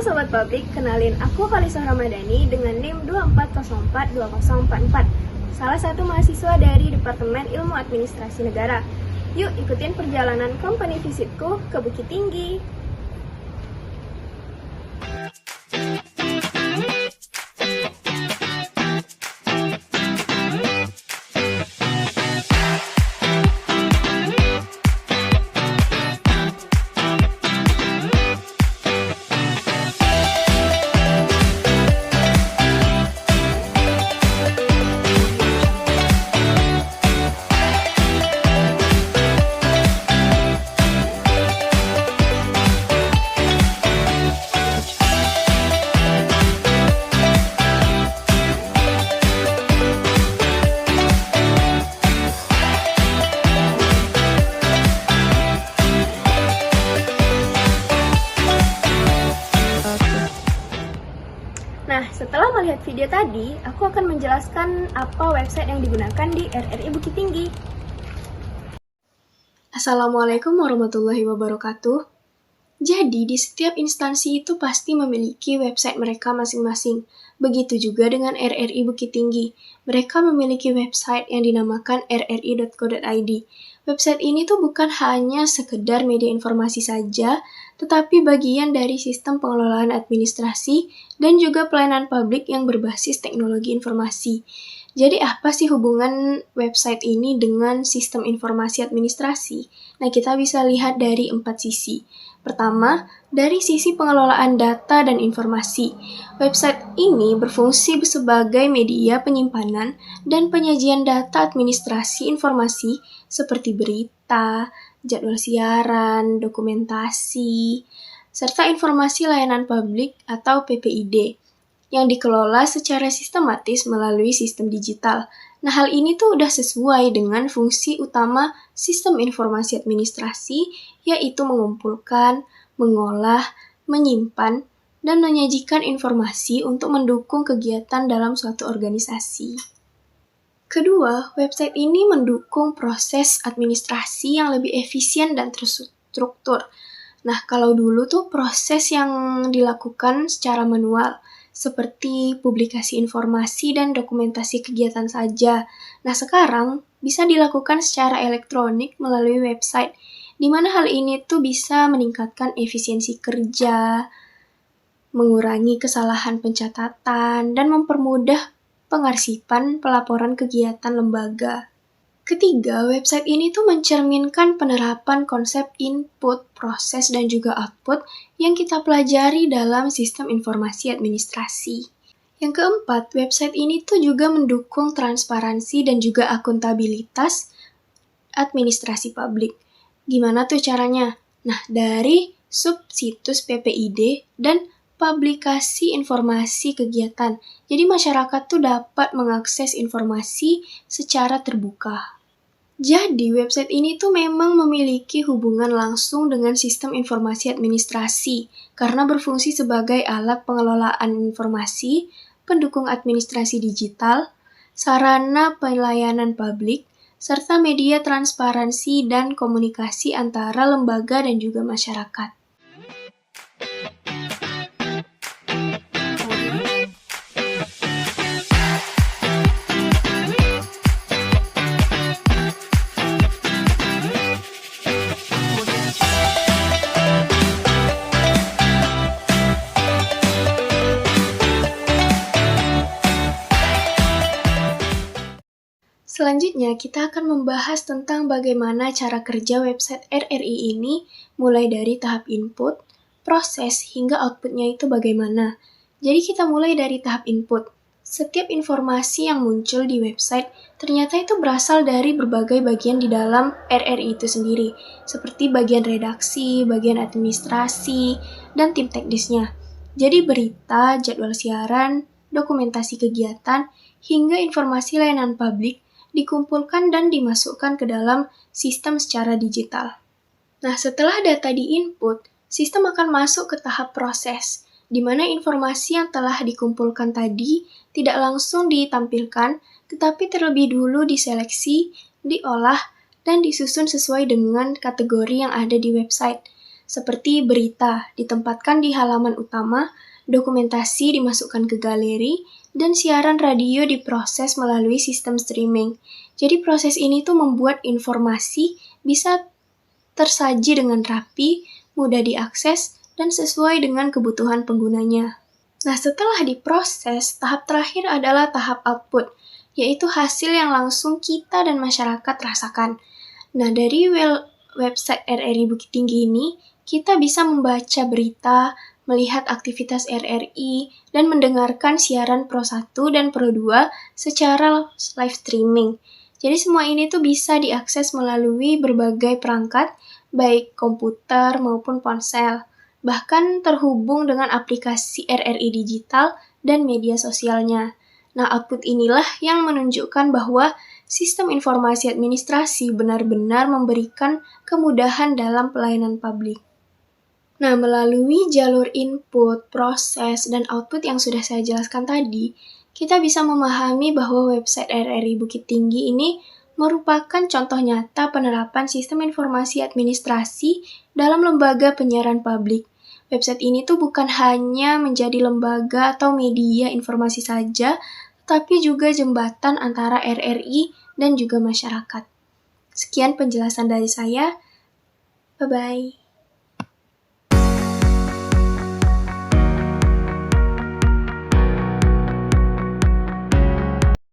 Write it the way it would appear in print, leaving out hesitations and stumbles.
Halo Sobat Publik, kenalin aku Khalisah Ramadhani dengan NIM 24042044, salah satu mahasiswa dari Departemen Ilmu Administrasi Negara. Yuk ikutin perjalanan company visitku ke Bukit Tinggi. Nah, setelah melihat video tadi, aku akan menjelaskan apa website yang digunakan di RRI Bukit Tinggi. Assalamualaikum warahmatullahi wabarakatuh. Jadi, di setiap instansi itu pasti memiliki website mereka masing-masing. Begitu juga dengan RRI Bukit Tinggi. Mereka memiliki website yang dinamakan rri.co.id. Website ini tuh bukan hanya sekedar media informasi saja, tetapi bagian dari sistem pengelolaan administrasi dan juga pelayanan publik yang berbasis teknologi informasi. Jadi apa sih hubungan website ini dengan sistem informasi administrasi? Nah, kita bisa lihat dari 4 sisi. Pertama, dari sisi pengelolaan data dan informasi. Website ini berfungsi sebagai media penyimpanan dan penyajian data administrasi informasi seperti berita, jadwal siaran, dokumentasi, serta informasi layanan publik atau PPID yang dikelola secara sistematis melalui sistem digital. Nah, hal ini tuh udah sesuai dengan fungsi utama sistem informasi administrasi, yaitu mengumpulkan, mengolah, menyimpan, dan menyajikan informasi untuk mendukung kegiatan dalam suatu organisasi. Kedua, website ini mendukung proses administrasi yang lebih efisien dan terstruktur. Nah, kalau dulu tuh proses yang dilakukan secara manual, seperti publikasi informasi dan dokumentasi kegiatan saja. Nah, sekarang bisa dilakukan secara elektronik melalui website, di mana hal ini tuh bisa meningkatkan efisiensi kerja, mengurangi kesalahan pencatatan, dan mempermudah pengarsipan pelaporan kegiatan lembaga. Ketiga, website ini tuh mencerminkan penerapan konsep input, proses, dan juga output yang kita pelajari dalam sistem informasi administrasi. Yang keempat, website ini tuh juga mendukung transparansi dan juga akuntabilitas administrasi publik. Gimana tuh caranya? Nah, dari subsitus PPID dan publikasi informasi kegiatan. Jadi masyarakat tuh dapat mengakses informasi secara terbuka. Jadi, website ini tuh memang memiliki hubungan langsung dengan sistem informasi administrasi karena berfungsi sebagai alat pengelolaan informasi, pendukung administrasi digital, sarana pelayanan publik, serta media transparansi dan komunikasi antara lembaga dan juga masyarakat. Selanjutnya, kita akan membahas tentang bagaimana cara kerja website RRI ini mulai dari tahap input, proses, hingga outputnya itu bagaimana. Jadi kita mulai dari tahap input. Setiap informasi yang muncul di website ternyata itu berasal dari berbagai bagian di dalam RRI itu sendiri, seperti bagian redaksi, bagian administrasi, dan tim teknisnya. Jadi berita, jadwal siaran, dokumentasi kegiatan, hingga informasi layanan publik dikumpulkan dan dimasukkan ke dalam sistem secara digital. Nah, setelah data di-input, sistem akan masuk ke tahap proses, di mana informasi yang telah dikumpulkan tadi tidak langsung ditampilkan, tetapi terlebih dulu diseleksi, diolah, dan disusun sesuai dengan kategori yang ada di website. seperti berita ditempatkan di halaman utama, dokumentasi dimasukkan ke galeri, dan siaran radio diproses melalui sistem streaming. Jadi proses ini tuh membuat informasi bisa tersaji dengan rapi, mudah diakses, dan sesuai dengan kebutuhan penggunanya. Nah, setelah diproses, tahap terakhir adalah tahap output, yaitu hasil yang langsung kita dan masyarakat rasakan. Nah, dari website RRI Bukit Tinggi ini, kita bisa membaca berita, melihat aktivitas RRI, dan mendengarkan siaran Pro 1 dan Pro 2 secara live streaming. Jadi semua ini tuh bisa diakses melalui berbagai perangkat, baik komputer maupun ponsel, bahkan terhubung dengan aplikasi RRI digital dan media sosialnya. Nah, output inilah yang menunjukkan bahwa sistem informasi administrasi benar-benar memberikan kemudahan dalam pelayanan publik. Nah, melalui jalur input, proses, dan output yang sudah saya jelaskan tadi, kita bisa memahami bahwa website RRI Bukit Tinggi ini merupakan contoh nyata penerapan sistem informasi administrasi dalam lembaga penyiaran publik. Website ini tuh bukan hanya menjadi lembaga atau media informasi saja, tapi juga jembatan antara RRI dan juga masyarakat. Sekian penjelasan dari saya. Bye-bye.